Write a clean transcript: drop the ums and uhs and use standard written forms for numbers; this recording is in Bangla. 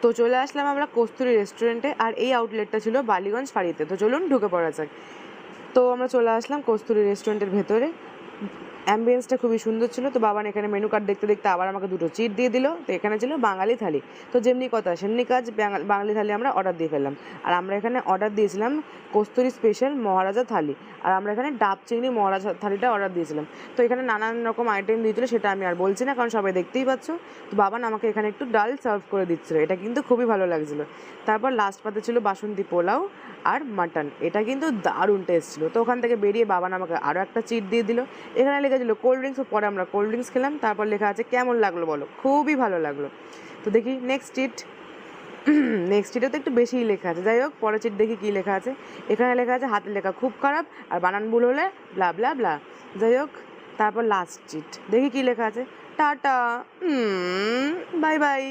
তো চলে আসলাম আমরা কস্তুরী রেস্টুরেন্টে, আর এই আউটলেটটা ছিল বালিগঞ্জ ফাঁড়িতে। তো চলুন ঢুকে পড়া যাক। তো আমরা চলে আসলাম কস্তুরী রেস্টুরেন্টের ভেতরে। অ্যাম্বিয়েন্সটা খুবই সুন্দর ছিল। তো বাবান এখানে মেনু কার্ড দেখতে দেখতে আবার আমাকে 2টো চিট দিয়ে দিল। তো এখানে ছিল বাঙালি থালি। তো যেমনি কথা সেমনি কাজ, বাঙালি থালি আমরা অর্ডার দিয়ে ফেললাম। আর আমরা এখানে অর্ডার দিয়েছিলাম কস্তুরী স্পেশাল মহারাজা থালি, আর আমরা এখানে ডাব চিংড়ি মহারাজা থালিটা অর্ডার দিয়েছিলাম। তো এখানে নানান রকম আইটেম দিয়েছিলো, সেটা আমি আর বলছি না কারণ সবাই দেখতেই পাচ্ছ। তো বাবান আমাকে এখানে একটু ডাল সার্ভ করে দিচ্ছিলো, এটা কিন্তু খুবই ভালো লাগছিলো। তারপর লাস্ট পাতে ছিল বাসন্তী পোলাও আর মাটন, এটা কিন্তু দারুণ টেস্ট ছিল। তো ওখান থেকে বেরিয়ে বাবান আমাকে আরও একটা চিট দিয়ে দিল। এখানে লেখা ছিল কোল্ড ড্রিঙ্কস, পরে আমরা কোল্ড ড্রিঙ্কস খেলাম। তারপর লেখা আছে কেমন লাগলো বলো, খুবই ভালো লাগলো। তো দেখি নেক্সট চিট। নেক্সট চিটে তো একটু বেশিই লেখা আছে, যাই হোক পরের চিট দেখি কী লেখা আছে। এখানে লেখা আছে হাতের লেখা খুব খারাপ, আর বানান ভুল হলে ব্লা ব্লা ব্লা। যাই হোক তারপর লাস্ট চিট দেখি কী লেখা আছে, টাটা, বাই বাই।